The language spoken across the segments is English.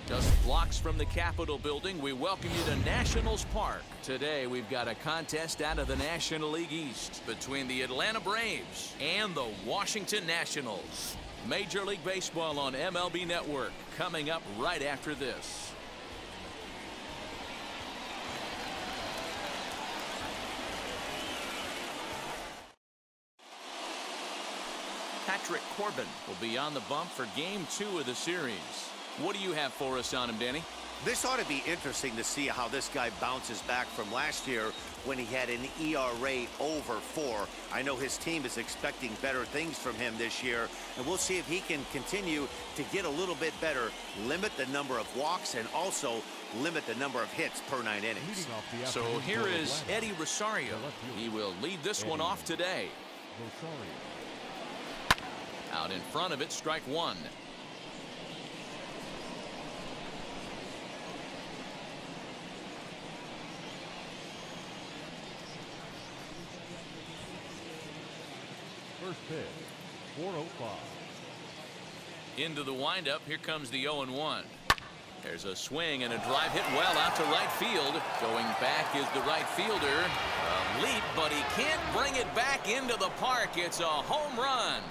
Just blocks from the Capitol building, we welcome you to Nationals Park. Today we've got a contest out of the National League East between the Atlanta Braves and the Washington Nationals. Major League Baseball on MLB Network coming up right after this. Patrick Corbin will be on the bump for Game 2 of the series. What do you have for us on him, Danny? This ought to be interesting to see how this guy bounces back from last year when he had an ERA over 4. I know his team is expecting better things from him this year, and we'll see if he can continue to get a little bit better, limit the number of walks, and also limit the number of hits per 9 innings. So here is Eddie Rosario. He will lead this one off today. Out in front of it, strike one. First pitch, 405. Into the windup, here comes the 0-1. There's a swing and a drive hit well out to right field. Going back is the right fielder. A leap, but he can't bring it back into the park. It's a home run.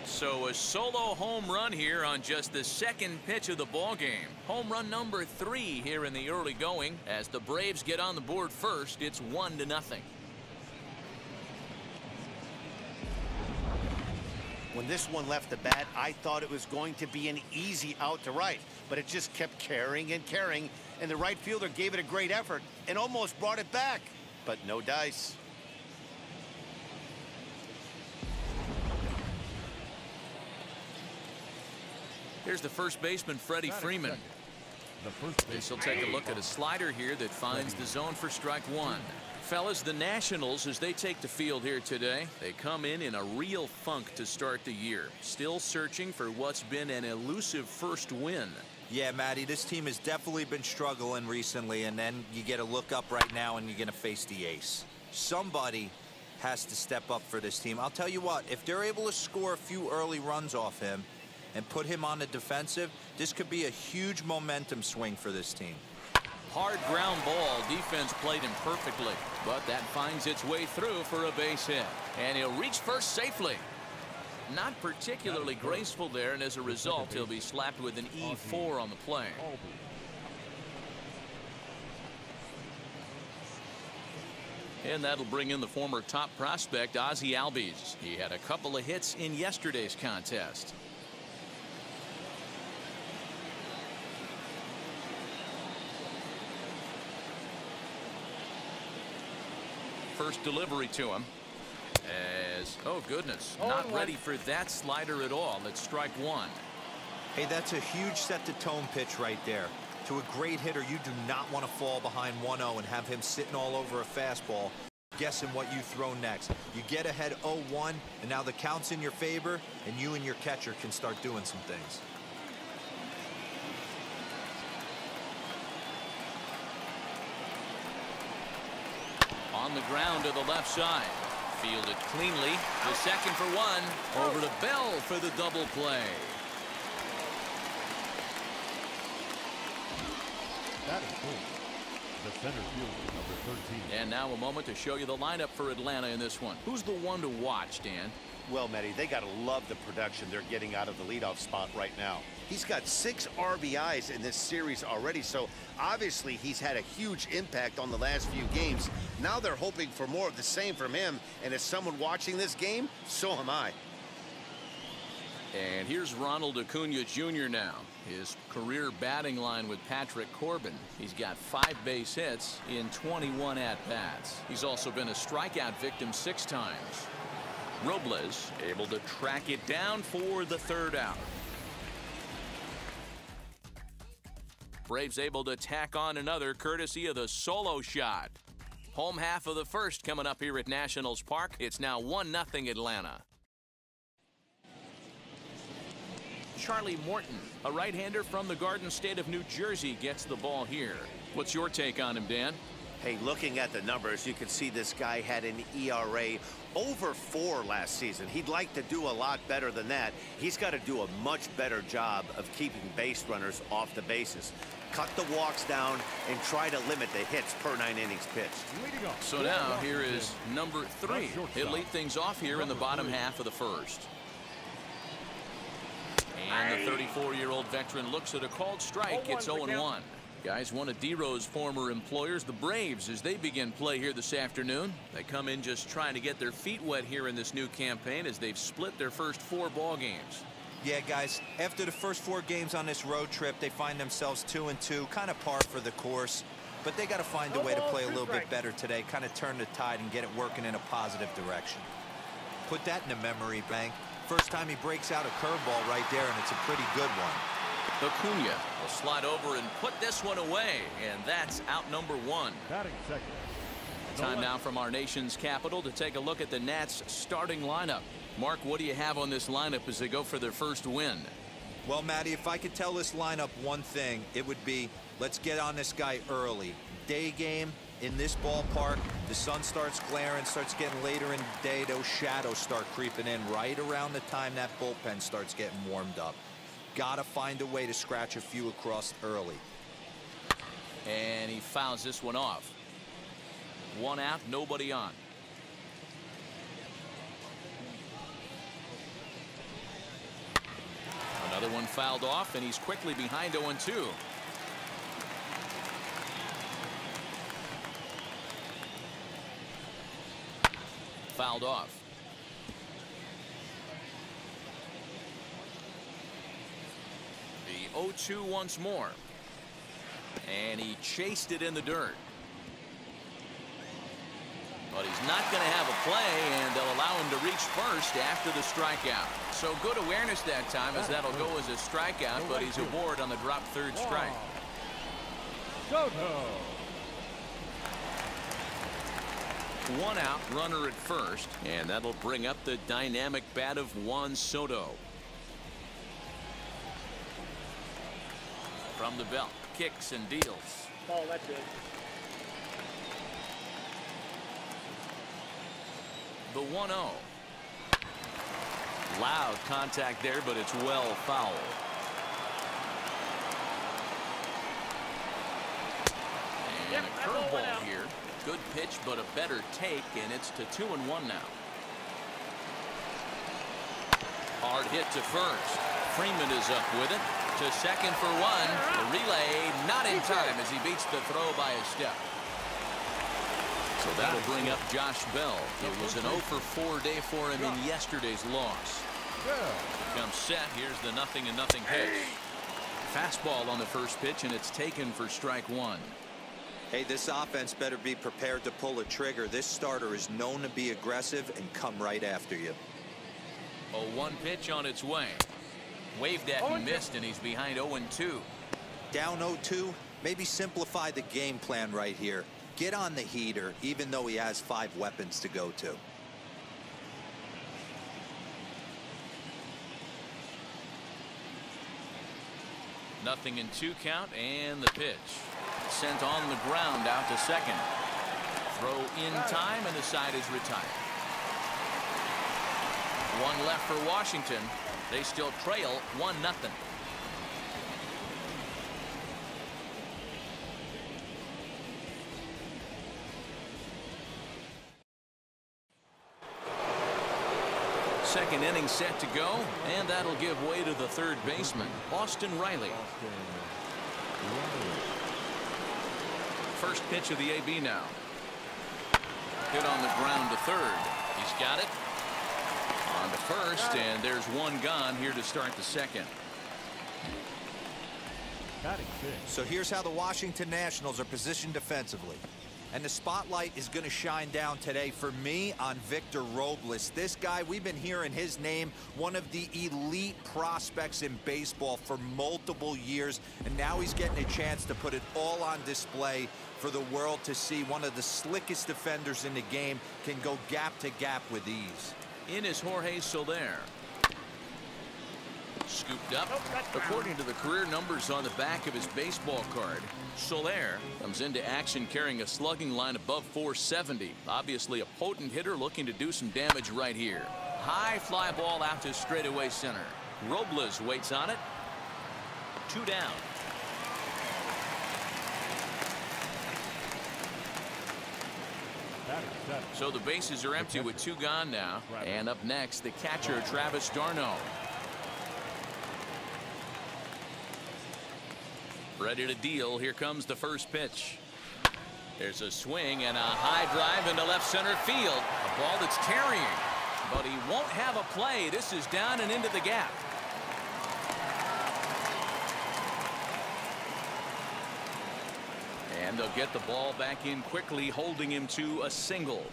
So a solo home run here on just the second pitch of the ball game. Home run number 3 here in the early going. As the Braves get on the board first, it's 1-0. When this one left the bat, I thought it was going to be an easy out to right, but it just kept carrying and carrying, and the right fielder gave it a great effort and almost brought it back, but no dice. Here's the first baseman, Freddie Freeman. This will take a look at a slider here that finds the zone for strike one. Fellas, the Nationals, as they take the field here today, they come in a real funk to start the year. Still searching for what's been an elusive first win. Yeah, Matty, this team has definitely been struggling recently, and then you get a look up right now and you're going to face the ace. Somebody has to step up for this team. I'll tell you what, if they're able to score a few early runs off him and put him on the defensive, this could be a huge momentum swing for this team. Hard ground ball. Defense played him perfectly, but that finds its way through for a base hit. And he'll reach first safely. Not particularly graceful there, and as a result, he'll be slapped with an E4 on the play. And that'll bring in the former top prospect, Ozzie Albies. He had a couple of hits in yesterday's contest. First delivery to him. As, oh goodness, not ready for that slider at all. It's strike one. Hey, that's a huge set the tone pitch right there. To a great hitter, you do not want to fall behind 1-0 and have him sitting all over a fastball, guessing what you throw next. You get ahead 0-1, and now the count's in your favor, and you and your catcher can start doing some things. On the ground to the left side. Fielded cleanly. The second for one. Over to Bell for the double play. That is cool. The center fielder, number 13. And now a moment to show you the lineup for Atlanta in this one. Who's the one to watch, Dan? Well, Matty, they got to love the production they're getting out of the leadoff spot right now. He's got 6 RBIs in this series already, so obviously he's had a huge impact on the last few games. Now they're hoping for more of the same from him, and as someone watching this game, so am I. And here's Ronald Acuna Jr. now. His career batting line with Patrick Corbin. He's got 5 base hits in 21 at-bats. He's also been a strikeout victim 6 times. Robles able to track it down for the 3rd out. Braves able to tack on another courtesy of the solo shot. Home half of the first coming up here at Nationals Park. It's now 1-0 Atlanta. Charlie Morton, a right-hander from the Garden State of New Jersey, gets the ball here. What's your take on him, Dan? Hey, looking at the numbers, you can see this guy had an ERA over 4 last season. He'd like to do a lot better than that. He's got to do a much better job of keeping base runners off the bases. Cut the walks down and try to limit the hits per 9 innings pitched. So now here is number 3. He'll lead things off here in the bottom half of the first. And the 34-year-old veteran looks at a called strike. It's 0-1. Guys, one of D-Row's former employers, the Braves, as they begin play here this afternoon. They come in just trying to get their feet wet here in this new campaign as they've split their first 4 ball games. Yeah, guys, after the first 4 games on this road trip, they find themselves 2-2, kind of par for the course. But they got to find a way to play a little bit better today, kind of turn the tide and get it working in a positive direction. Put that in a memory bank. First time he breaks out a curveball right there, and it's a pretty good one. Acuna will slide over and put this one away, and that's out number 1. Batting second. Time now from our nation's capital to take a look at the Nats starting lineup. Mark, what do you have on this lineup as they go for their first win? Well, Matty, if I could tell this lineup one thing, it would be let's get on this guy early. Day game in this ballpark, the sun starts glaring, starts getting later in the day, those shadows start creeping in right around the time that bullpen starts getting warmed up. Gotta find a way to scratch a few across early. And he fouls this one off. 1 out, nobody on. Another one fouled off, and he's quickly behind 0-2. Fouled off. The 0-2 once more. And he chased it in the dirt. But he's not going to have a play, and they'll allow him to reach first after the strikeout. So good awareness that time, as that'll go as a strikeout, but he's aboard on the drop third strike. Soto. 1 out, runner at first, and that'll bring up the dynamic bat of Juan Soto. From the belt, kicks and deals. Oh, that's it. The 1-0. Loud contact there, but it's well foul. And a curveball here. Good pitch, but a better take, and it's to 2-1 now. Hard hit to first. Freeman is up with it. To second for 1. The relay not in time as he beats the throw by a step. So that'll bring up Josh Bell. It was an 0-for-4 day for him in yesterday's loss. Comes set. Here's the 0-0 pitch. Fastball on the first pitch, and it's taken for strike 1. Hey, this offense better be prepared to pull a trigger. This starter is known to be aggressive and come right after you. 0-1 pitch on its way. Waved at and missed, and he's behind 0-2. Down 0-2, maybe simplify the game plan right here. Get on the heater, even though he has 5 weapons to go to. Nothing in 2 count, and the pitch. Sent on the ground out to second. Throw in time, and the side is retired. 1 left for Washington. They still trail 1-0. Second inning set to go, and that'll give way to the third baseman, Austin Riley. First pitch of the AB now. Hit on the ground to third. He's got it. On to first, and there's 1 gone here to start the second. So here's how the Washington Nationals are positioned defensively. And the spotlight is going to shine down today for me on Victor Robles. This guy, we've been hearing his name, one of the elite prospects in baseball for multiple years. And now he's getting a chance to put it all on display for the world to see. One of the slickest defenders in the game, can go gap to gap with ease. In is Jorge Soler. Scooped up. According to the career numbers on the back of his baseball card, Soler comes into action carrying a slugging line above 470. Obviously a potent hitter looking to do some damage right here. High fly ball out to straightaway center. Robles waits on it. 2 down. So the bases are empty with 2 gone now. And up next, the catcher, Travis d'Arnaud. Ready to deal. Here comes the first pitch. There's a swing and a high drive into left center field. A ball that's carrying. But he won't have a play. This is down and into the gap. And they'll get the ball back in quickly, holding him to a single.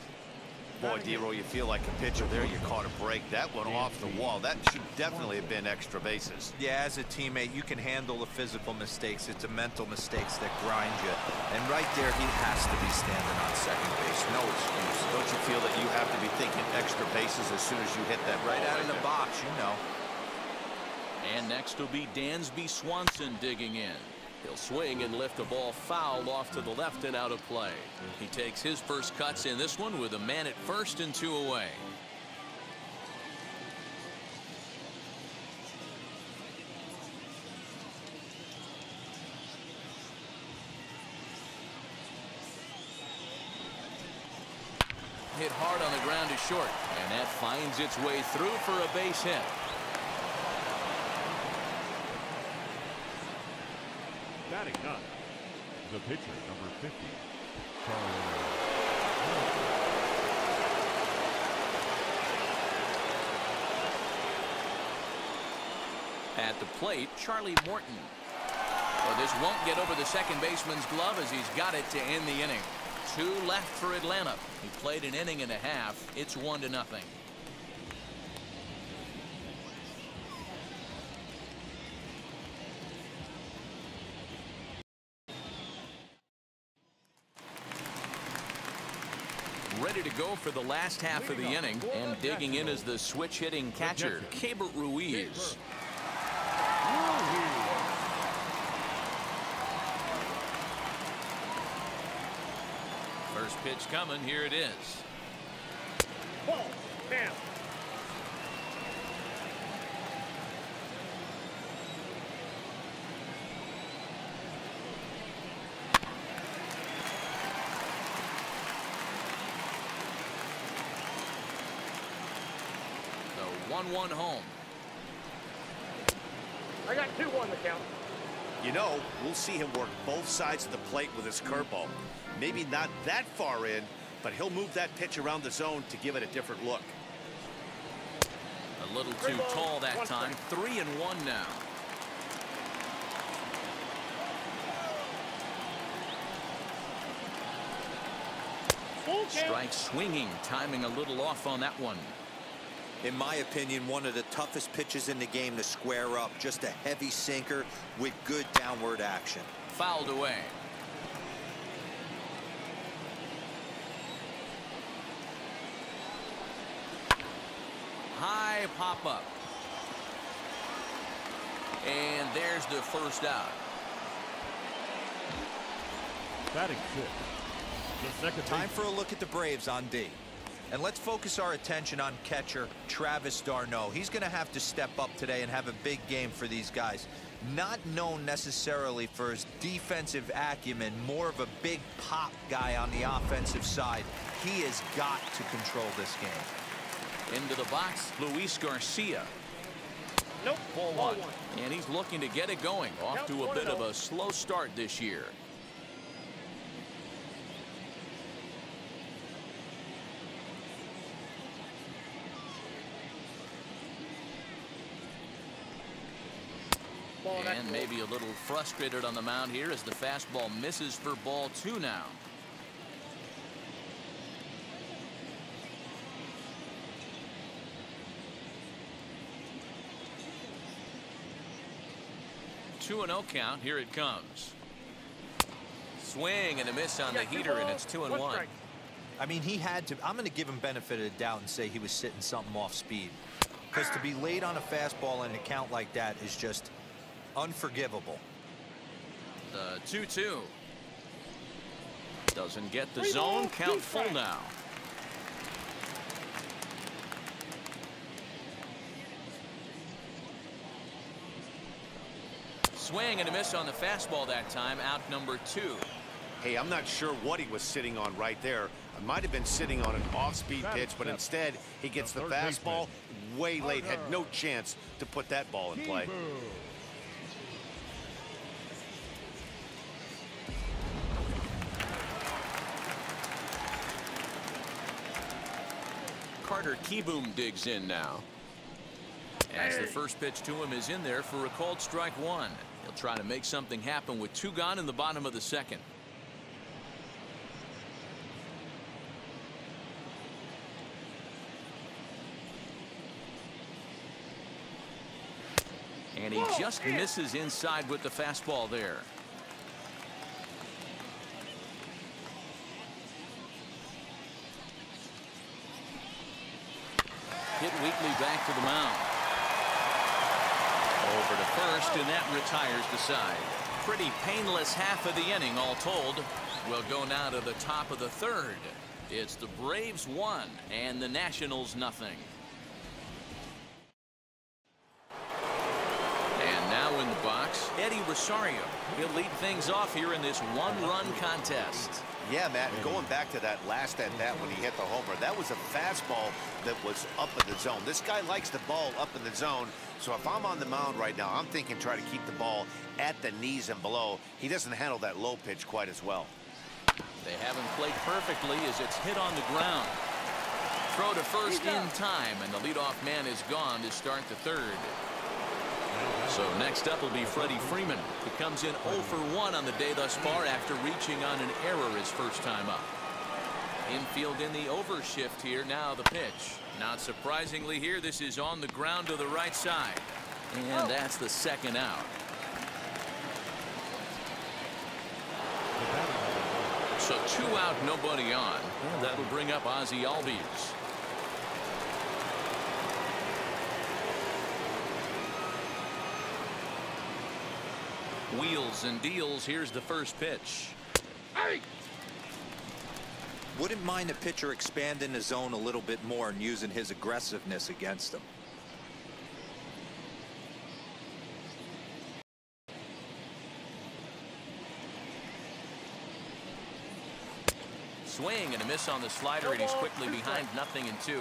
Boy, Dero, you feel like a pitcher there. You caught a break. That one off the wall. That should definitely have been extra bases. Yeah, as a teammate, you can handle the physical mistakes. It's the mental mistakes that grind you. And right there, he has to be standing on second base. No excuse. Don't you feel that you have to be thinking extra bases as soon as you hit that right out of the box, you know. And next will be Dansby Swanson digging in. He'll swing and lift the ball foul off to the left and out of play. He takes his first cuts in this one with a man at first and 2 away. Hit hard on the ground to short, and that finds its way through for a base hit. Batting 9, the pitcher, number 50, Charlie. At the plate, Charlie Morton. Well, this won't get over the second baseman's glove as he's got it to end the inning. 2 left for Atlanta. He played an inning and a half. It's 1-0. Ready to go for the last half of the inning, and digging in is the switch hitting catcher, Keibert Ruiz. First pitch coming. Here it is. Ball, man. The 1-1 home. I got 2-1 the count. You know, we'll see him work both sides of the plate with his curveball. Maybe not that far in, but he'll move that pitch around the zone to give it a different look. A little too tall that time. 3-1 now. Strike swinging, timing a little off on that one. In my opinion, one of the toughest pitches in the game to square up. Just a heavy sinker with good downward action. Fouled away. High pop up. And there's the first out. Batting 6. The second Time for a look at the Braves on D. And let's focus our attention on catcher Travis d'Arnaud. He's going to have to step up today and have a big game for these guys. Not known necessarily for his defensive acumen, more of a big pop guy on the offensive side. He has got to control this game. Into the box, Luis Garcia. Nope. Ball 1. And he's looking to get it going. Off to a bit of a slow start this year. And maybe a little frustrated on the mound here as the fastball misses for ball 2 now. Two and 0 count. Here it comes. Swing and a miss on the heater, and it's 2-1. I mean, he had to. I'm going to give him benefit of the doubt and say he was sitting something off speed. because to be late on a fastball in a count like that is just unforgivable. The 2-2. Doesn't get the zone. Count full now. Swing and a miss on the fastball that time. Out number 2. Hey, I'm not sure what he was sitting on right there. It might have been sitting on an off-speed pitch, but instead he gets the fastball way late. Had no chance to put that ball in play. Carter Kieboom digs in now. As the first pitch to him is in there for a called strike 1. He'll try to make something happen with 2 gone in the bottom of the second. And he just misses inside with the fastball there. Hit weakly back to the mound. Over to first, and that retires the side. Pretty painless half of the inning, all told. We'll go now to the top of the 3rd. It's the Braves 1 and the Nationals nothing. And now in the box, Eddie Rosario. He'll lead things off here in this 1-run contest. Yeah, Matt, and going back to that last at-bat when he hit the homer, that was a fastball that was up in the zone. This guy likes the ball up in the zone, so if I'm on the mound right now, I'm thinking try to keep the ball at the knees and below. He doesn't handle that low pitch quite as well. They haven't played perfectly as it's hit on the ground. Throw to first in time, and the leadoff man is gone to start the 3rd. So next up will be Freddie Freeman, who comes in 0 for 1 on the day thus far after reaching on an error his first time up. Infield in the overshift here. Now the pitch. Not surprisingly here, this is on the ground to the right side. And that's the 2nd out. So 2 out, nobody on. And that'll bring up Ozzie Albies. Wheels and deals. Here's the first pitch. Wouldn't mind a pitcher expanding the zone a little bit more and using his aggressiveness against him. Swing and a miss on the slider, and he's quickly behind 0-2.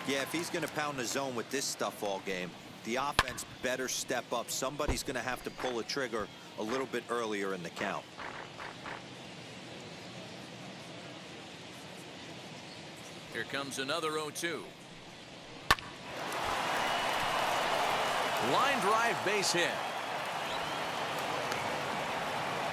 Yeah, if he's going to pound the zone with this stuff all game, the offense better step up. Somebody's going to have to pull a trigger a little bit earlier in the count. Here comes another 0-2. Line drive, base hit.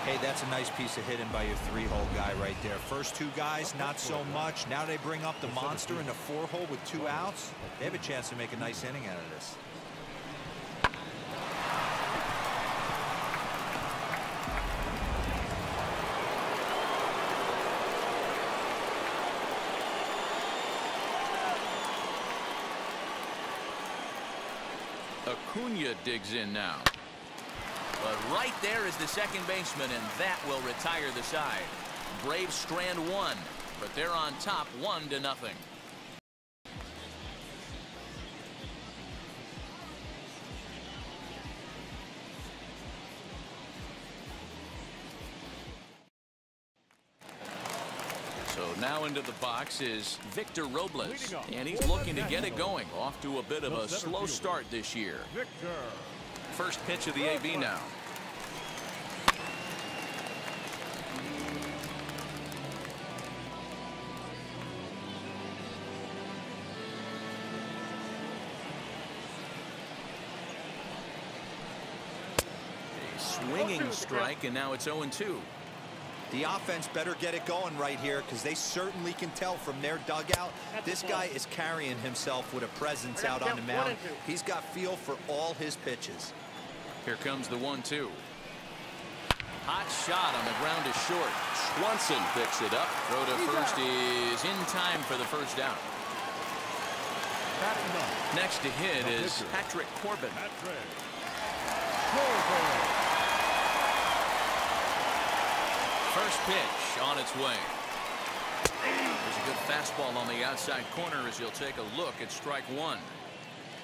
Hey, that's a nice piece of hitting by your 3-hole guy right there. First 2 guys, not so much. Now they bring up the monster in the 4-hole with 2 outs. They have a chance to make a nice inning out of this. Acuna digs in now. But right there is the second baseman, and that will retire the side. Braves strand 1, but they're on top 1-0. So now into the box is Victor Robles, and he's looking to get it going. Off to a bit of a slow start this year. First pitch of the AB now. A swinging strike, and now it's 0-2. The offense better get it going right here, because they certainly can tell from their dugout this guy is carrying himself with a presence out on the mound. He's got feel for all his pitches. Here comes the 1-2. Hot shot on the ground is short. Swanson picks it up. Throw to first is in time for the first out. Next to hit is Patrick Corbin. First pitch on its way. There's a good fastball on the outside corner as he'll take a look at strike one.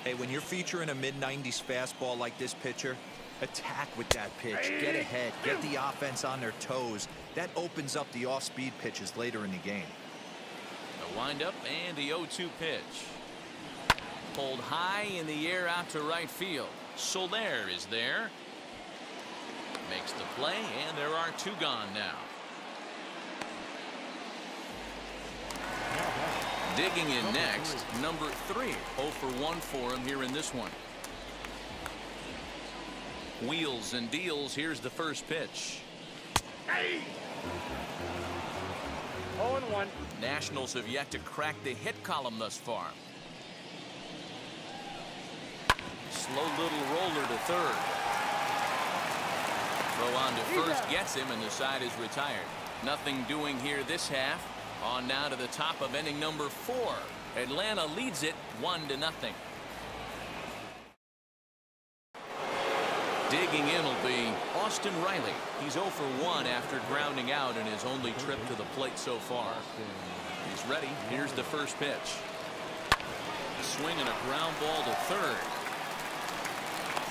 Hey, when you're featuring a mid-90s fastball like this pitcher, attack with that pitch. Get ahead. Get the offense on their toes. That opens up the off-speed pitches later in the game. The windup and the 0-2 pitch. Pulled high in the air out to right field. Soler is there. Makes the play, and there are two gone now. Digging in next, number 3. 0 for 1 for him here in this one. Wheels and deals. Here's the first pitch. 0-1. Nationals have yet to crack the hit column thus far. Slow little roller to third. Throw on to first gets him, and the side is retired. Nothing doing here this half. On now to the top of inning number 4. Atlanta leads it 1-0. Digging in will be Austin Riley. He's 0 for 1 after grounding out in his only trip to the plate so far. He's ready. Here's the first pitch. A swing and a ground ball to third.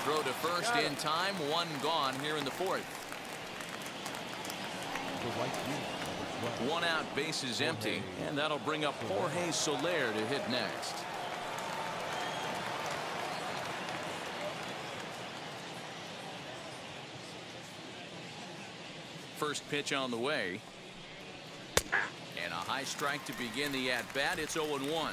Throw to first in time. 1 gone here in the 4th. 1 out, base is empty, and that'll bring up Jorge Soler to hit next. First pitch on the way. And a high strike to begin the at-bat. It's 0-1.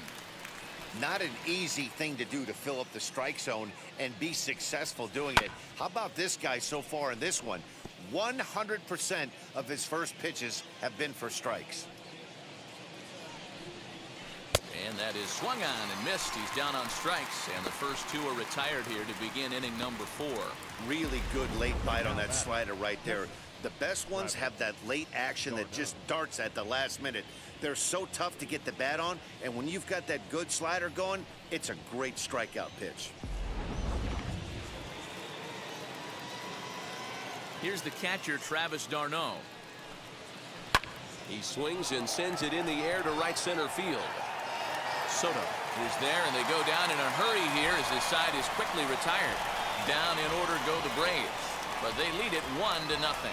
Not an easy thing to do to fill up the strike zone and be successful doing it. How about this guy so far in this one? 100% of his first pitches have been for strikes. And that is swung on and missed. He's down on strikes, and the first 2 are retired here to begin inning number 4. Really good late bite on that slider right there. The best ones have that late action that just darts at the last minute. They're so tough to get the bat on, and when you've got that good slider going, it's a great strikeout pitch. Here's the catcher, Travis d'Arnaud. He swings and sends it in the air to right center field. Soto is there, and they go down in a hurry here as this side is quickly retired. Down in order go the Braves, but they lead it 1-0.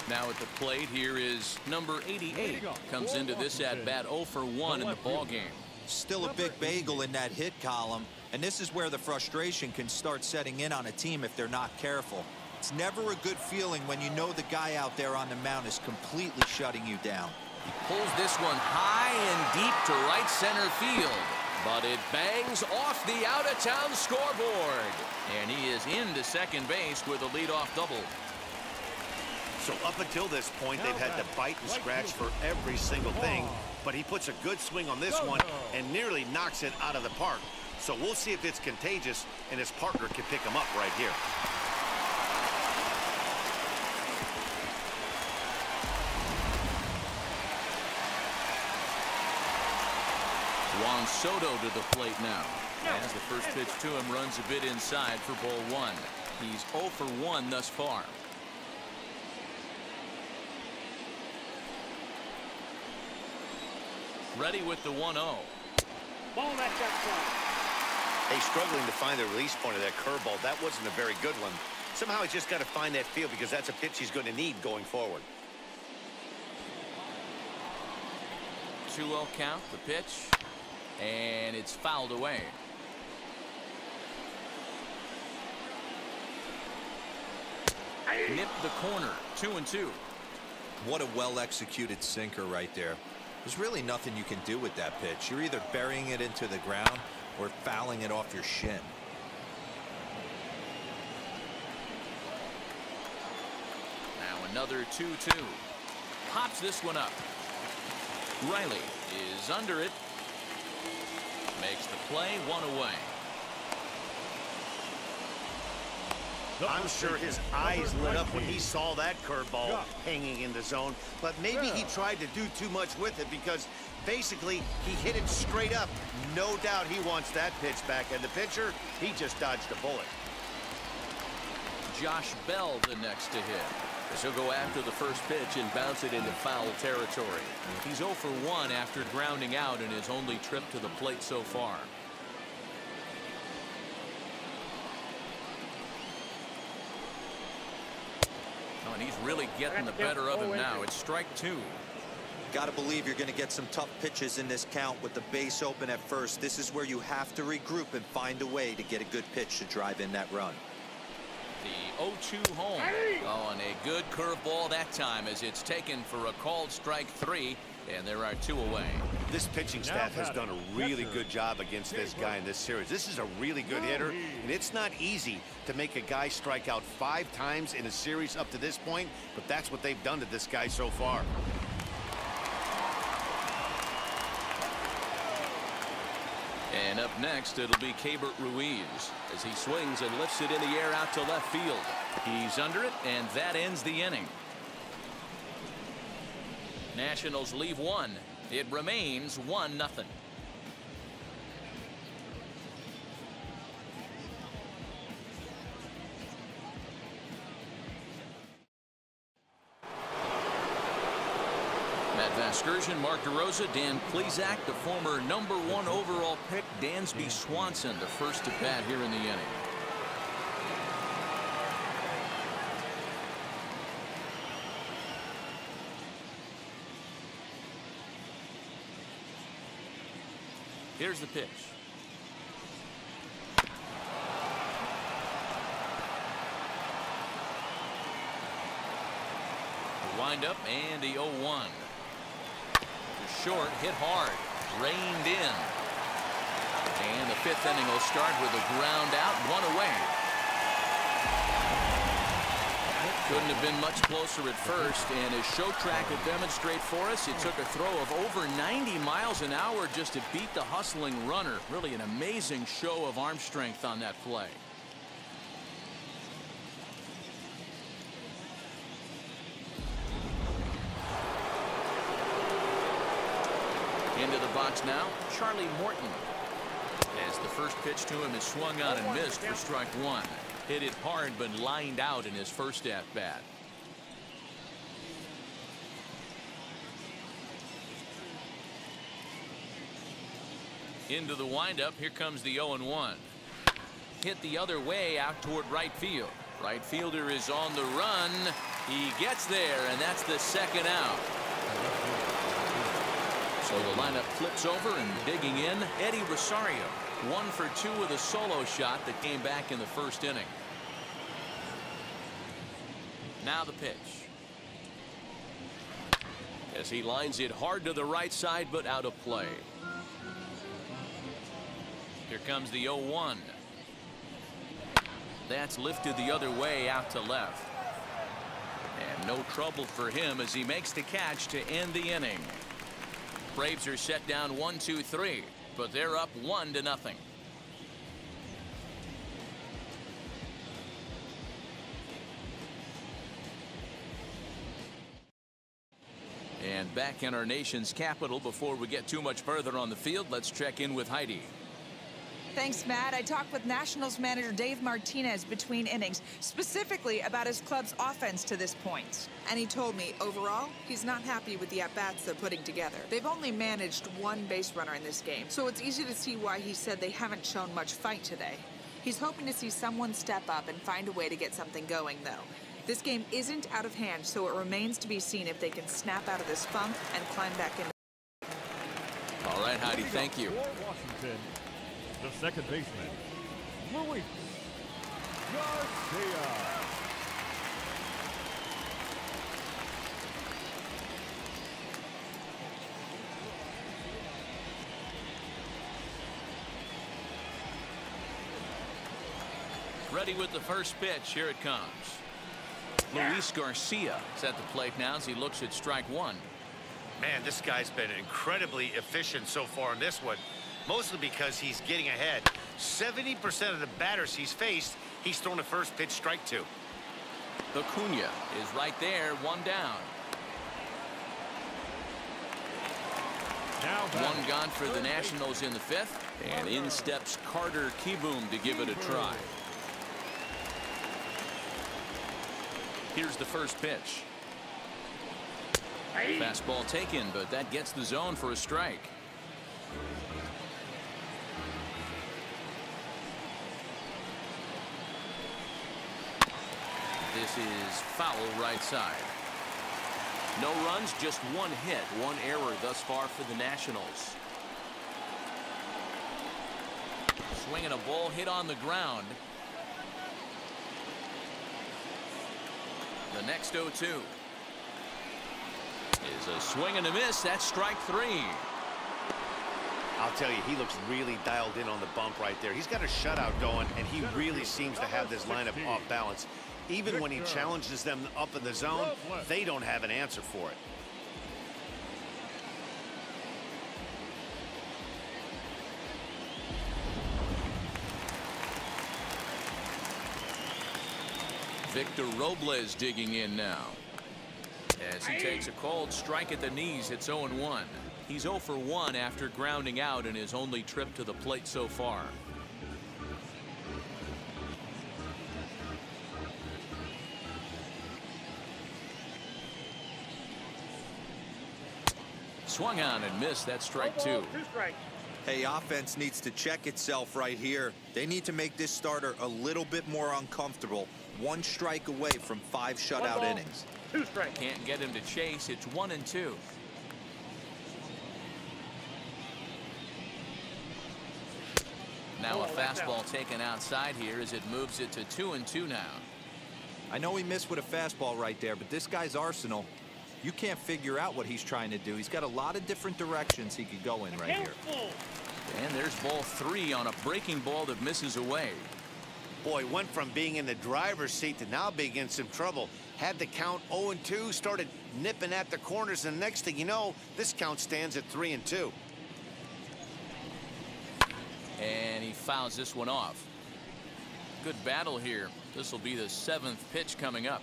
Now at the plate here is number 88. Comes into this at bat 0 for 1 in the ball game. Still a big bagel in that hit column, and this is where the frustration can start setting in on a team if they're not careful. It's never a good feeling when you know the guy out there on the mound is completely shutting you down. He pulls this one high and deep to right center field, but it bangs off the out-of-town scoreboard, and he is into second base with a leadoff double. So up until this point, they've had to bite and scratch for every single thing, but he puts a good swing on this one and nearly knocks it out of the park. So we'll see if it's contagious and his partner can pick him up right here. Juan Soto to the plate now. As the first pitch to him runs a bit inside for ball 1. He's 0 for 1 thus far. Ready with the 1-0. Ball match up front. Hey, struggling to find the release point of that curveball. That wasn't a very good one. Somehow he's just got to find that feel because that's a pitch he's going to need going forward. 2-0 count, the pitch, and it's fouled away. Nipped the corner, 2-2. What a well-executed sinker right there. There's really nothing you can do with that pitch. You're either burying it into the ground or fouling it off your shin. Now another 2-2. Pops this one up. Riley is under it. Makes the play, 1 away. I'm sure his eyes lit up when he saw that curveball hanging in the zone, but maybe he tried to do too much with it because basically he hit it straight up. No doubt he wants that pitch back, and the pitcher, he just dodged a bullet. Josh Bell the next to hit. As he'll go after the first pitch and bounce it into foul territory. He's 0 for 1 after grounding out in his only trip to the plate so far. Oh, and he's really getting the better of him now. It's strike 2. Got to believe you're going to get some tough pitches in this count with the base open at first. This is where you have to regroup and find a way to get a good pitch to drive in that run. The 0-2 home. Oh, and a good curveball that time as it's taken for a called strike 3, and there are 2 away. This pitching staff has done a really good job against this guy in this series. This is a really good hitter, and it's not easy to make a guy strike out 5 times in a series up to this point, but that's what they've done to this guy so far. And up next, it'll be Keibert Ruiz as he swings and lifts it in the air out to left field. He's under it, and that ends the inning. Nationals leave 1. It remains 1-0. Vasgersian, Mark DeRosa, Dan Plesac, the former #1 overall pick, Dansby Swanson, the first at bat here in the inning. Here's the pitch. The windup and the 0-1. Short, hit hard, reined in. And the 5th inning will start with a ground out, 1 away. Couldn't have been much closer at first, and as show track would demonstrate for us, it took a throw of over 90 miles an hour just to beat the hustling runner. Really an amazing show of arm strength on that play. Into the box now, Charlie Morton. As the first pitch to him is swung on and missed for strike 1. Hit it hard but lined out in his first at-bat. Into the windup, here comes the 0-1. Hit the other way out toward right field. Right fielder is on the run. He gets there, and that's the 2nd out. So the lineup flips over and digging in, Eddie Rosario. 1 for 2 with a solo shot that came back in the first inning. Now the pitch. As he lines it hard to the right side, but out of play. Here comes the 0-1. That's lifted the other way out to left. And no trouble for him as he makes the catch to end the inning. Braves are set down 1-2-3, but they're up 1-0. And back in our nation's capital, before we get too much further on the field, let's check in with Heidi. Thanks, Matt. I talked with Nationals manager Dave Martinez between innings, specifically about his club's offense to this point. And he told me, overall, he's not happy with the at-bats they're putting together. They've only managed 1 base runner in this game, so it's easy to see why he said they haven't shown much fight today. He's hoping to see someone step up and find a way to get something going, though. This game isn't out of hand, so it remains to be seen if they can snap out of this funk and climb back in. All right, Heidi, thank you. Washington, the second baseman, Luis Garcia. Ready with the first pitch. Here it comes. Luis Garcia is at the plate now as he looks at strike 1. Man, this guy's been incredibly efficient so far in this one, mostly because he's getting ahead. 70% of the batters he's faced, He's thrown a first pitch strike two. Acuna is right there, one down. One gone for the Nationals in the fifth, and in steps Carter Kieboom to give it a try. Here's the first pitch. Fastball taken, but that gets the zone for a strike. This is foul right side. No runs, just one hit, one error thus far for the Nationals. Swinging a ball hit on the ground. The next 0-2 is a swing and a miss. That's strike three. I'll tell you, he looks really dialed in on the bump right there. He's got a shutout going, and he really seems to have this lineup off balance. Even when he challenges them up in the zone, they don't have an answer for it. Victor Robles digging in now. As he takes a cold strike at the knees, it's 0-1. He's 0 for 1 after grounding out in his only trip to the plate so far. Swung on and missed. That's strike two. Hey, offense needs to check itself right here. They need to make this starter a little bit more uncomfortable. One strike away from 5 shutout innings. Can't get him to chase. It's 1-2. Now a fastball taken outside here as it moves it to 2-2 now. I know he missed with a fastball right there, but this guy's arsenal, you can't figure out what he's trying to do. He's got a lot of different directions he could go in right here. And there's ball 3 on a breaking ball that misses away. Boy, went from being in the driver's seat to now being in some trouble. Had the count 0-2, started nipping at the corners, and the next thing you know, this count stands at 3-2. And he fouls this one off. Good battle here. This will be the 7th pitch coming up.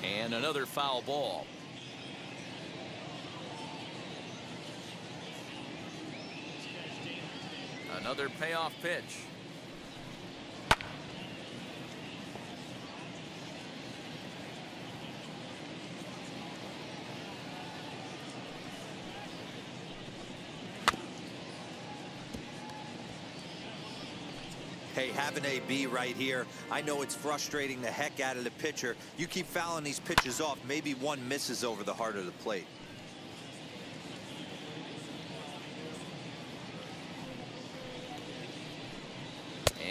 And another foul ball. Another payoff pitch. Hey, have an AB right here. I know it's frustrating the heck out of the pitcher. You keep fouling these pitches off, maybe one misses over the heart of the plate.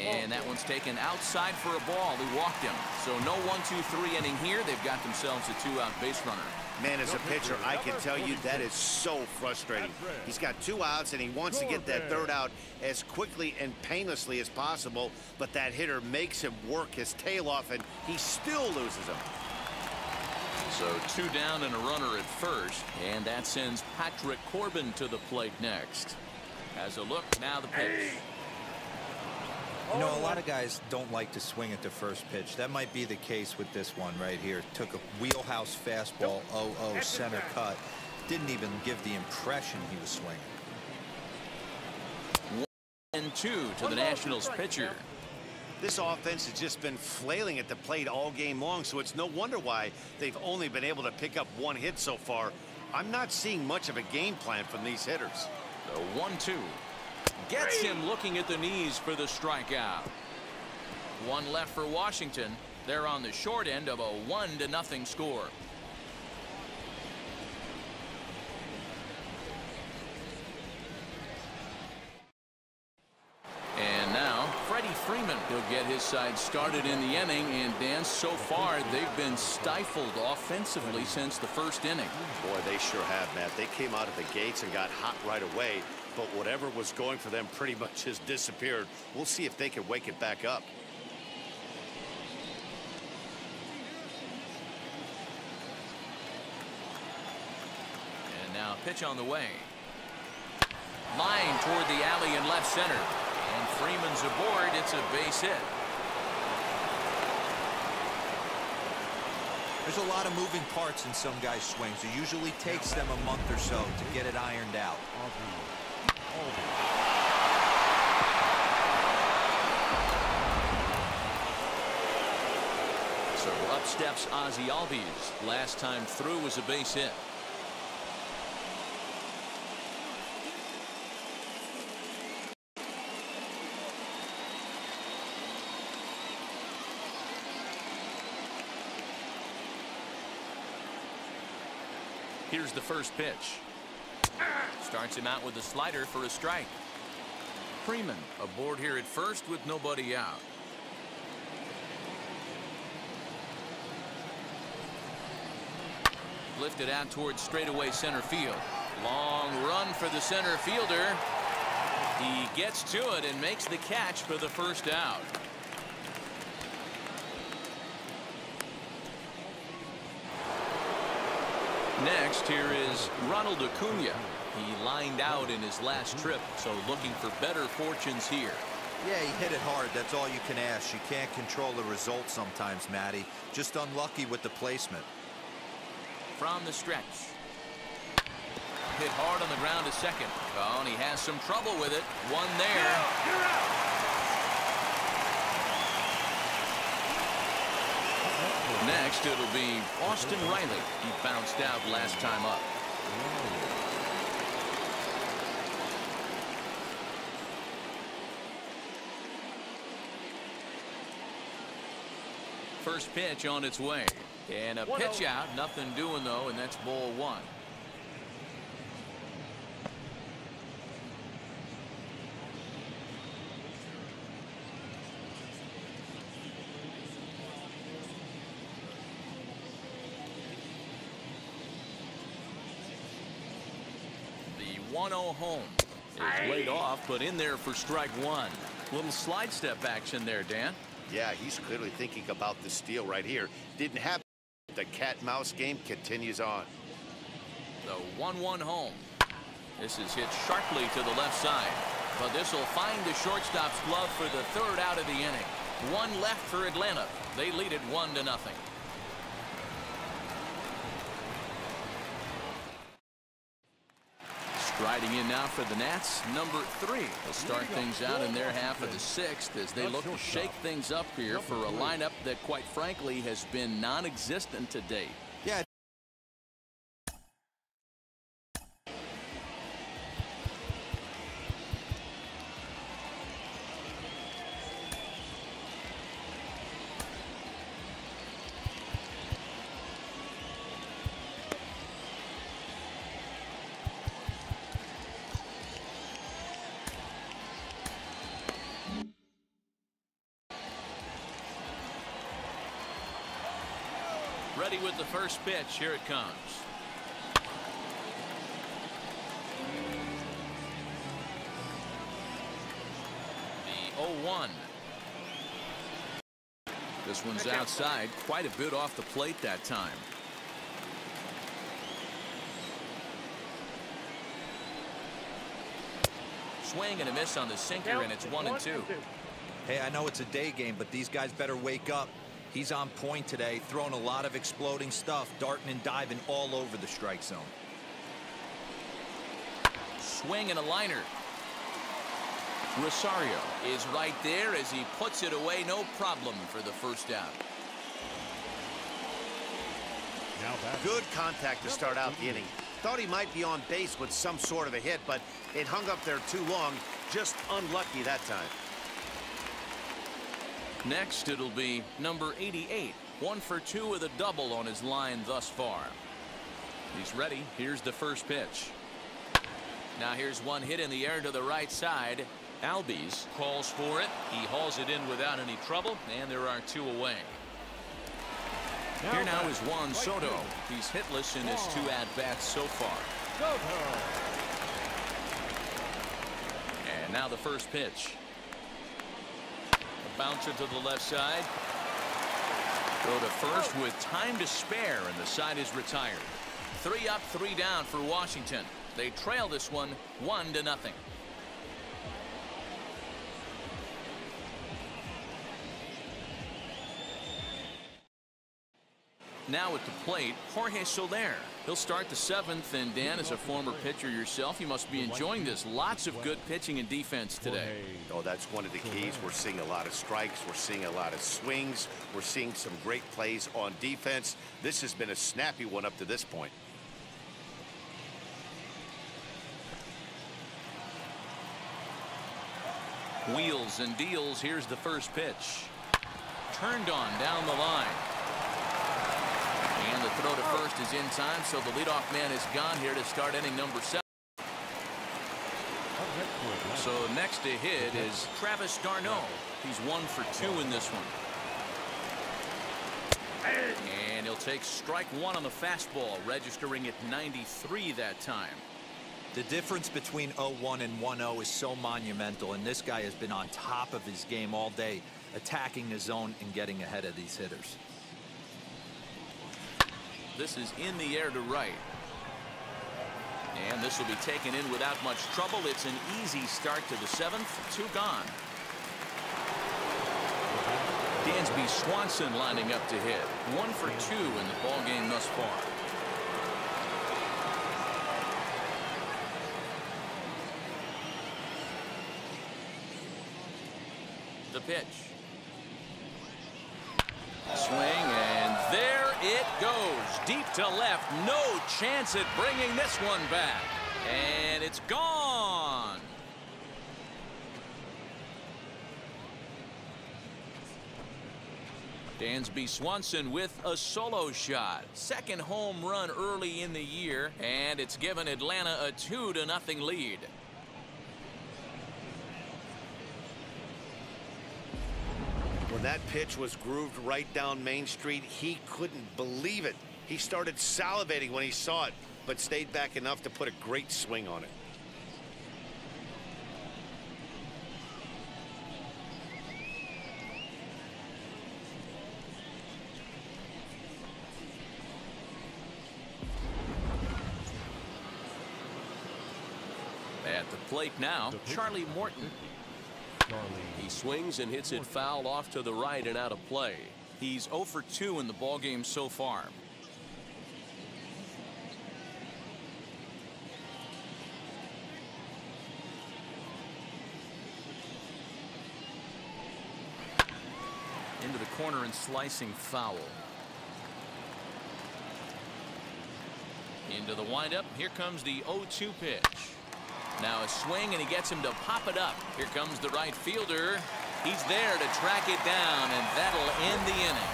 And that one's taken outside for a ball. He walked him. So no 1-2-3 inning here. They've got themselves a 2-out base runner. Man, as a pitcher, I can tell you that is so frustrating. He's got 2 outs, and he wants to get that 3rd out as quickly and painlessly as possible, but that hitter makes him work his tail off, and he still loses him. So 2 down and a runner at first, and that sends Patrick Corbin to the plate next. Has a look, now the pitch. You know, a lot of guys don't like to swing at the first pitch. That might be the case with this one right here. Took a wheelhouse fastball, 0-0 center cut. Didn't even give the impression he was swinging. 1-2 to the Nationals pitcher. This offense has just been flailing at the plate all game long, so it's no wonder why they've only been able to pick up 1 hit so far. I'm not seeing much of a game plan from these hitters. The 1-2. Gets him looking at the knees for the strikeout. 1 left for Washington. They're on the short end of a 1-0 score. And now Freddie Freeman will get his side started in the inning. And Dan, so far they've been stifled offensively since the first inning. Boy, they sure have, Matt. They came out of the gates and got hot right away. But whatever was going for them pretty much has disappeared. We'll see if they can wake it back up. And now pitch on the way. Line toward the alley in left center. And Freeman's aboard. It's a base hit. There's a lot of moving parts in some guys' swings. It usually takes them a month or so to get it ironed out. So up steps Ozzie Albies. Last time through was a base hit. Here's the first pitch. Starts him out with a slider for a strike. Freeman aboard here at first with nobody out. Lifted out towards straightaway center field. Long run for the center fielder. He gets to it and makes the catch for the first out. Next, here is Ronald Acuna. He lined out in his last trip, so looking for better fortunes here. Yeah, he hit it hard. That's all you can ask. You can't control the result sometimes, Matty. Just unlucky with the placement. From the stretch. Hit hard on the ground to second. Oh, and he has some trouble with it. One there. You're out. Next, it'll be Austin Riley. He bounced out last time up. First pitch on its way. And a pitch out. Nothing doing, though, and that's ball one. The 1-0 home is laid off, but in there for strike one. Little slide step action there, Dan. Yeah, he's clearly thinking about the steal right here. Didn't happen. The cat-mouse game continues on. The 1-1 home. This is hit sharply to the left side, but this will find the shortstop's glove for the third out of the inning. One left for Atlanta. They lead it 1-0. Striding in now for the Nats, number 3. They'll start things out in their half of the 6th as they look to shake things up here for a lineup that, quite frankly, has been non-existent to date. Yeah. Ready with the first pitch. Here it comes. The 0-1. This one's outside, quite a bit off the plate that time. Swing and a miss on the sinker, and it's 1-2. Hey, I know it's a day game, but these guys better wake up. He's on point today, throwing a lot of exploding stuff, darting and diving all over the strike zone. Swing and a liner. Rosario is right there as he puts it away, no problem for the first out. Good contact to start out the inning. Thought he might be on base with some sort of a hit, but it hung up there too long. Just unlucky that time. Next, it'll be number 88. 1 for 2 with a double on his line thus far. He's ready. Here's the first pitch. Now here's one hit in the air to the right side. Albies calls for it. He hauls it in without any trouble, and there are 2 away. Here now is Juan Soto. He's hitless in his 2 at-bats so far. And now the first pitch. Bouncer to the left side. Go to first with time to spare, and the side is retired. 3 up, 3 down for Washington. They trail this one 1-0. Now at the plate, Jorge Soler. He'll start the 7th, and Dan, as a former pitcher yourself, you must be enjoying this. Lots of good pitching and defense today. Oh, that's one of the keys. We're seeing a lot of strikes. We're seeing a lot of swings. We're seeing some great plays on defense. This has been a snappy one up to this point. Wheels and deals. Here's the first pitch. Turned on down the line. And the throw to first is in time, so the leadoff man is gone here to start inning number 7. So next to hit is Travis d'Arnaud. He's 1 for 2 in this one. And he'll take strike 1 on the fastball, registering at 93 that time. The difference between 0-1 and 1-0 is so monumental, and this guy has been on top of his game all day, attacking the zone and getting ahead of these hitters. This is in the air to right. And this will be taken in without much trouble. It's an easy start to the 7th. 2 gone. Dansby Swanson lining up to hit. 1 for 2 in the ball game thus far. The pitch. Swing, and there it goes. Deep to left. No chance at bringing this one back. And it's gone. Dansby Swanson with a solo shot. Second home run early in the year, and it's given Atlanta a 2-0 lead. When that pitch was grooved right down Main Street, he couldn't believe it. He started salivating when he saw it, but stayed back enough to put a great swing on it. At the plate now, Charlie Morton. He swings and hits it foul off to the right and out of play. He's 0 for 2 in the ballgame so far. Into the corner and slicing foul. Into the windup. Here comes the 0-2 pitch. Now a swing, and he gets him to pop it up. Here comes the right fielder. He's there to track it down, and that'll end the inning.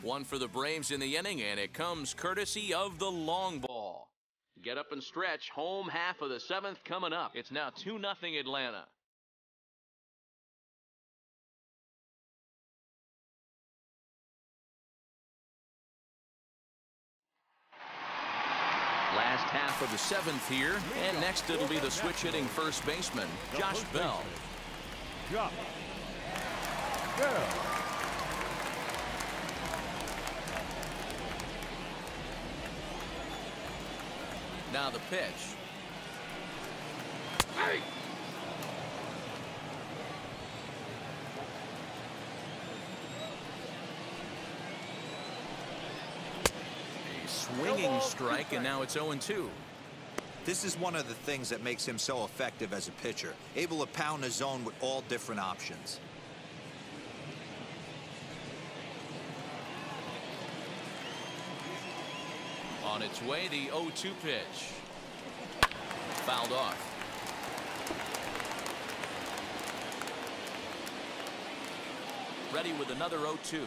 1 for the Braves in the inning, and it comes courtesy of the long ball. Get up and stretch. Home half of the 7th coming up. It's now 2-0 Atlanta. Last half of the 7th here, and next it'll be the switch-hitting first baseman, Josh Bell. Josh Bell. Now the pitch. Hey! Swinging strike, and now it's 0-2. This is one of the things that makes him so effective as a pitcher, able to pound the zone with all different options. On its way, the 0-2 pitch. Fouled off. Ready with another 0-2.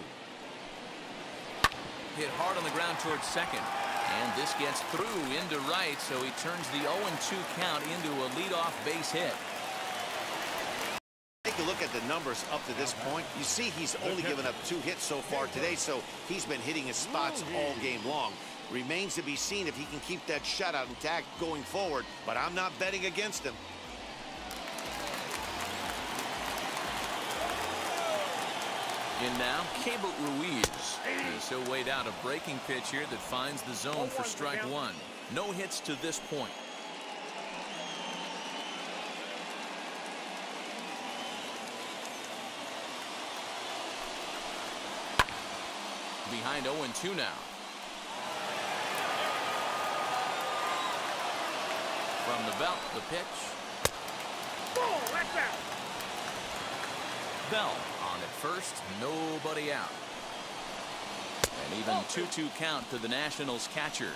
Hit hard on the ground towards second. And this gets through into right, so he turns the 0-2 count into a leadoff base hit. Take a look at the numbers up to this point. You see he's only given up 2 hits so far today, so he's been hitting his spots all game long. Remains to be seen if he can keep that shutout intact going forward, but I'm not betting against him. In now, Keibert Ruiz. He'll wait out a breaking pitch here that finds the zone for strike 1. No hits to this point. Behind 0-2 now. From the belt, the pitch. Ball, that's out. Bell on at first, nobody out. And even 2-2 count to the Nationals catcher.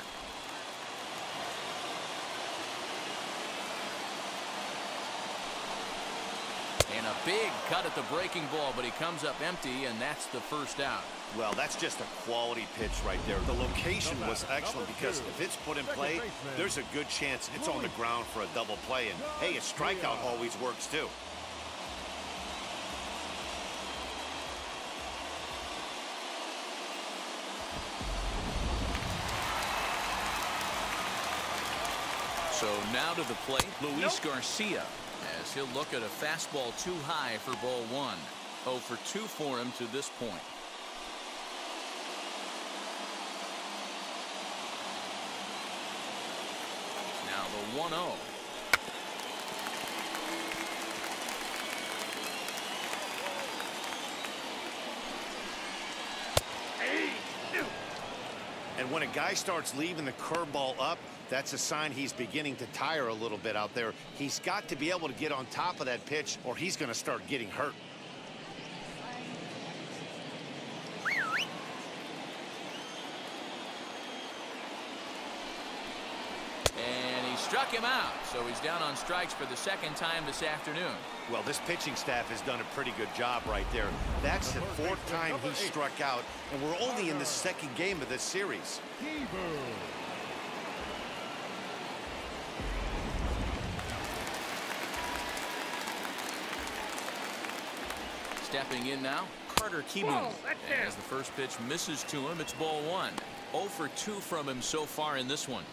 And a big cut at the breaking ball, but he comes up empty, and that's the first out. Well, that's just a quality pitch right there. The location was excellent because if it's put in play, there's a good chance it's on the ground for a double play. And, hey, a strikeout always works, too. So now to the plate, Luis Garcia, as he'll look at a fastball too high for ball one. 0 for 2 for him to this point. Now the 1-0. And when a guy starts leaving the curveball up, that's a sign he's beginning to tire a little bit out there. He's got to be able to get on top of that pitch or he's going to start getting hurt. And he struck him out, so he's down on strikes for the second time this afternoon. Well, this pitching staff has done a pretty good job right there. That's the 4th time he struck out, and we're only in the 2nd game of this series. Stepping in now, Carter Kieboom. As the first pitch misses to him, it's ball one. 0 for 2 from him so far in this one.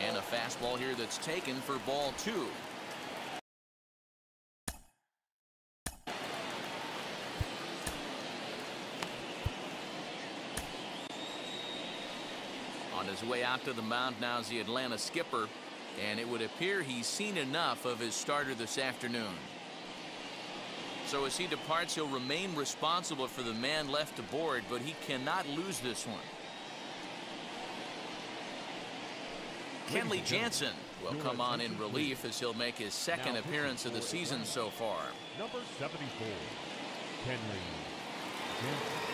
And a fastball here that's taken for ball 2. On his way out to the mound now is the Atlanta skipper, and it would appear he's seen enough of his starter this afternoon. So as he departs, he'll remain responsible for the man left aboard, but he cannot lose this one. Kenley Jansen will come on in relief as he'll make his 2nd appearance of the season so far. Number 74, Kenley Jansen.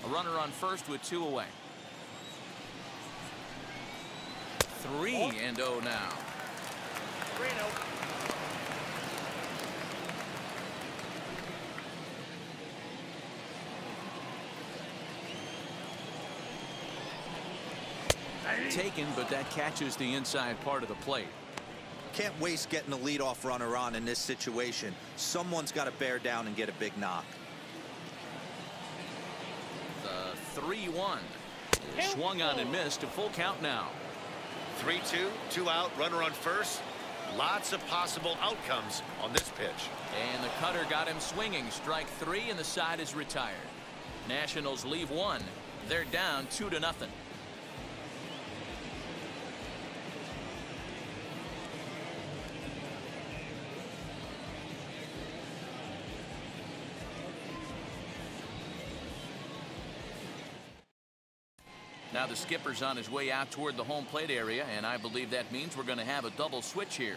Runner on first with 2 away. 3-0 now. 3-0. Taken, but that catches the inside part of the plate. Can't waste getting a leadoff runner on in this situation. Someone's got to bear down and get a big knock. 3-1. Swung on and missed. A full count now. 3-2, 2 out, runner on first. Lots of possible outcomes on this pitch. And the cutter got him swinging. Strike 3, and the side is retired. Nationals leave 1. They're down 2-0. Now the skipper's on his way out toward the home plate area, and I believe that means we're going to have a double switch here.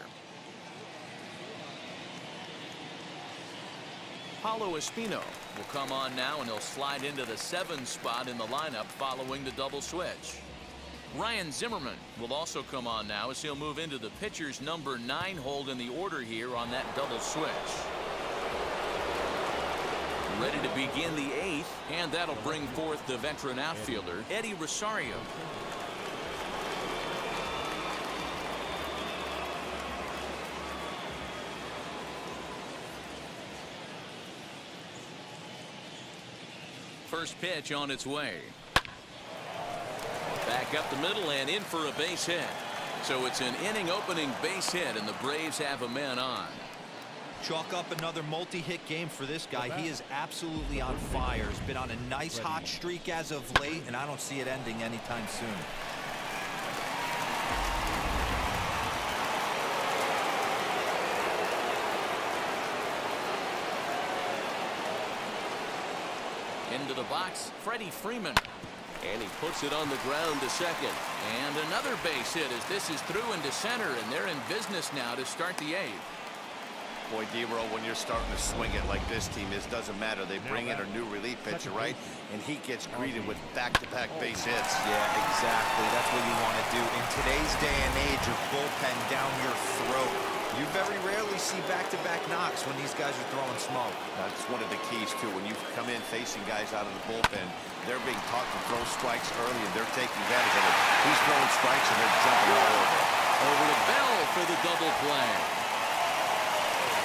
Paulo Espino will come on now, and he'll slide into the 7 spot in the lineup following the double switch. Ryan Zimmerman will also come on now as he'll move into the pitcher's number 9 hold in the order here on that double switch. Ready to begin the 8th, and that'll bring forth the veteran outfielder, Eddie Rosario. first pitch on its way. Back up the middle and in for a base hit. So it's an inning opening base hit, and the Braves have a man on. Chalk up another multi-hit game for this guy. He is absolutely on fire. He's been on a nice hot streak as of late, and I don't see it ending anytime soon. Into the box, Freddie Freeman. And he puts it on the ground to second. And another base hit as this is through into center, and they're in business now to start the eighth. Boy, D-Roll, when you're starting to swing it like this team is, doesn't matter. They bring in a new relief pitcher, right? And he gets greeted with back-to-back base hits. Yeah, exactly. That's what you want to do. In today's day and age of bullpen down your throat, you very rarely see back-to-back knocks when these guys are throwing smoke. That's one of the keys, too. When you come in facing guys out of the bullpen, they're being taught to throw strikes early, and they're taking advantage of it. He's throwing strikes, and they're jumping all over. Over to Bell for the double play.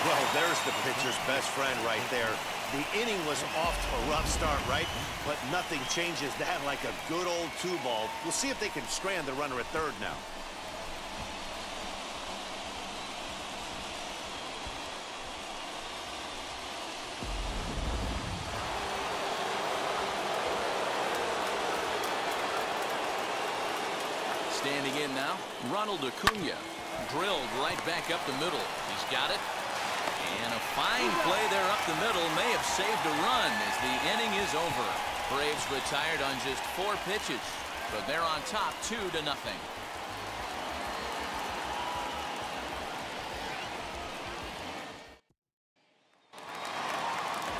Well, there's the pitcher's best friend right there. The inning was off to a rough start, right? But nothing changes that like a good old two-ball. We'll see if they can strand the runner at third now. Standing in now, Ronald Acuna. Drilled right back up the middle. He's got it. And a fine play there up the middle may have saved a run as the inning is over. Braves retired on just 4 pitches, but they're on top 2-0.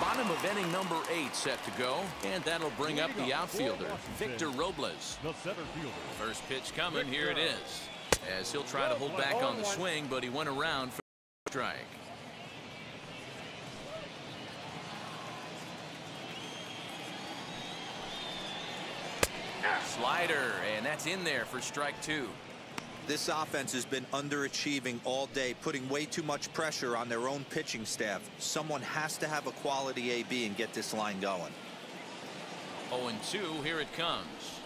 Bottom of inning number 8 set to go, and that'll bring up the outfielder, Victor Robles. The center fielder. First pitch coming, here it is. As he'll try to hold back on the swing, but he went around for the strike. Slider, and that's in there for strike 2. This offense has been underachieving all day, putting way too much pressure on their own pitching staff. Someone has to have a quality AB and get this line going. 0-2, here it comes.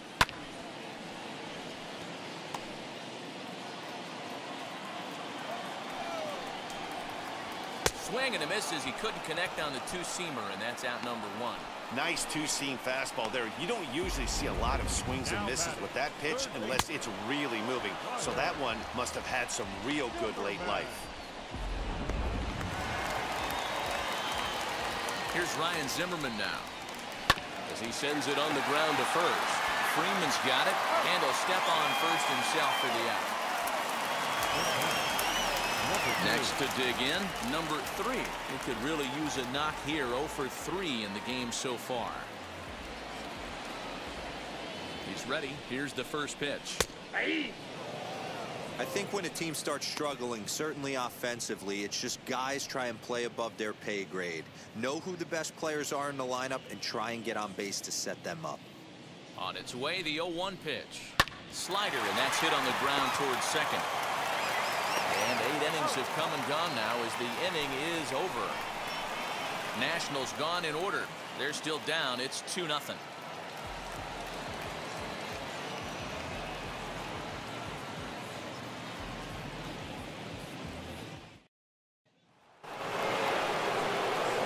Swing and a miss as he couldn't connect on the two-seamer, and that's out number 1. Nice two-seam fastball there. You don't usually see a lot of swings and misses with that pitch unless it's really moving. So that one must have had some real good late life. Here's Ryan Zimmerman now as he sends it on the ground to first. Freeman's got it, and he'll step on first himself for the out. Next to dig in, number 3. He could really use a knock here. 0 for 3 in the game so far. He's ready. Here's the first pitch. I think when a team starts struggling, certainly offensively, it's just guys try and play above their pay grade. Know who the best players are in the lineup and try and get on base to set them up. On its way, the 0-1 pitch. Slider, and that's hit on the ground towards second. And 8 innings have come and gone now as the inning is over. Nationals gone in order. They're still down. It's 2-0.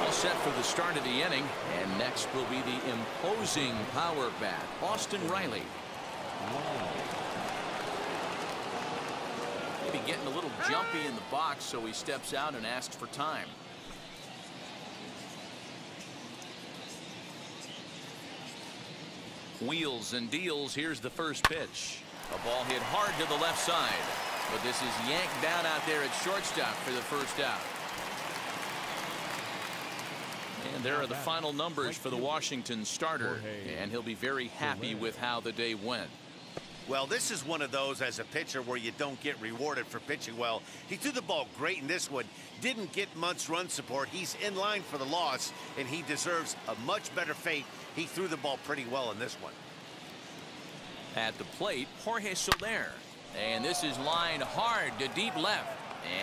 All set for the start of the inning. And next will be the imposing power bat, Austin Riley. Maybe getting a little jumpy in the box, so he steps out and asks for time. Wheels and deals. Here's the first pitch. A ball hit hard to the left side, but this is yanked down out there at shortstop for the first out. And there are the final numbers for the Washington starter, and he'll be very happy with how the day went. Well, this is one of those as a pitcher where you don't get rewarded for pitching well. He threw the ball great in this one. Didn't get much run support. He's in line for the loss, and he deserves a much better fate. He threw the ball pretty well in this one. At the plate, Jorge Soler. And this is lined hard to deep left.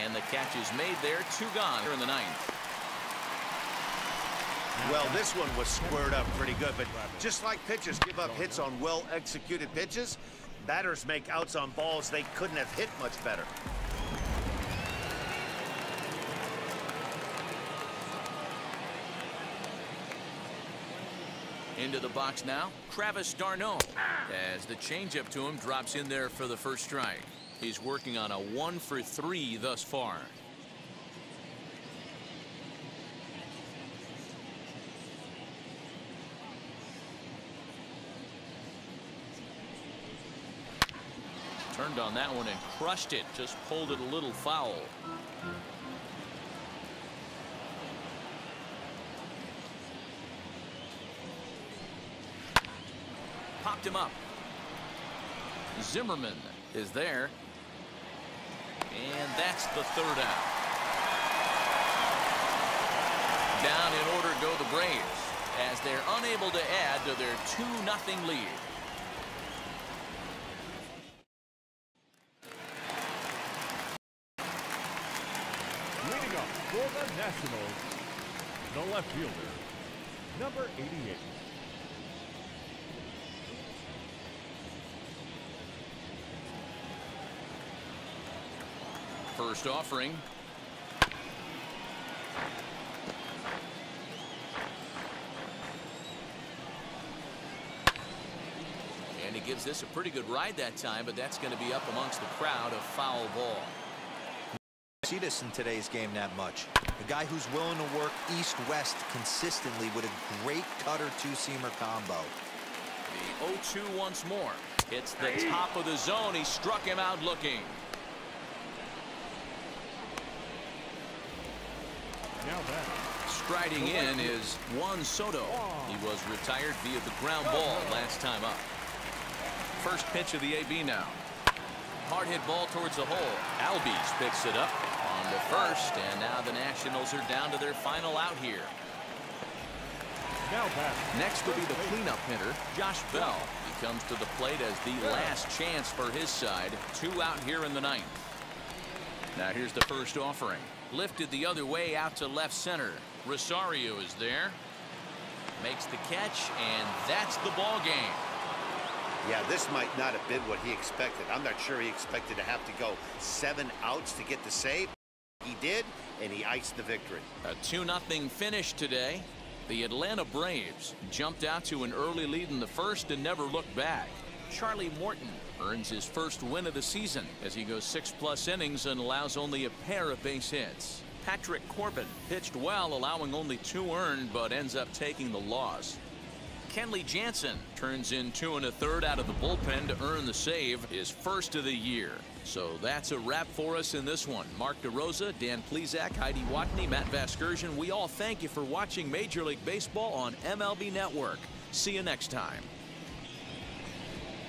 And the catch is made there. 2 gone here in the 9th. Well, this one was squared up pretty good, but just like pitchers give up hits on well-executed pitches, batters make outs on balls they couldn't have hit much better. Into the box now, Travis d'Arnaud, as the changeup to him drops in there for the first strike. He's working on a 1-for-3 thus far. Turned on that one and crushed it. Just pulled it a little foul. Popped him up. Zimmerman is there. And that's the third out. Down in order go the Braves, as they're unable to add to their 2-0 lead. Leading up for the Nationals, the left fielder, number 88. First offering. And he gives this a pretty good ride that time, but that's going to be up amongst the crowd, a foul ball. See this in today's game that much. A guy who's willing to work east-west consistently with a great cutter two-seamer combo. The 0-2 once more. Hits the top of the zone. He struck him out looking. Now back. Striding in is Juan Soto. He was retired via the ground ball last time up. First pitch of the AB now. Hard hit ball towards the hole. Albies picks it up on the first, and now the Nationals are down to their final out here. Now back. Next will be the cleanup hitter, Josh Bell. He comes to the plate as the last chance for his side. 2 out here in the 9th. Now here's the first offering. Lifted the other way out to left center. Rosario is there. Makes the catch, and that's the ball game. Yeah, this might not have been what he expected. I'm not sure he expected to have to go 7 outs to get the save. He did, and he iced the victory. A 2-0 finish today. The Atlanta Braves jumped out to an early lead in the first and never looked back. Charlie Morton earns his first win of the season as he goes 6+ innings and allows only a pair of base hits. Patrick Corbin pitched well, allowing only 2 earned, but ends up taking the loss. Kenley Jansen turns in 2 1/3 out of the bullpen to earn the save, his first of the year. So that's a wrap for us in this one. Mark DeRosa, Dan Plesac, Heidi Watney, Matt Vasgersian. We all thank you for watching Major League Baseball on MLB Network. See you next time.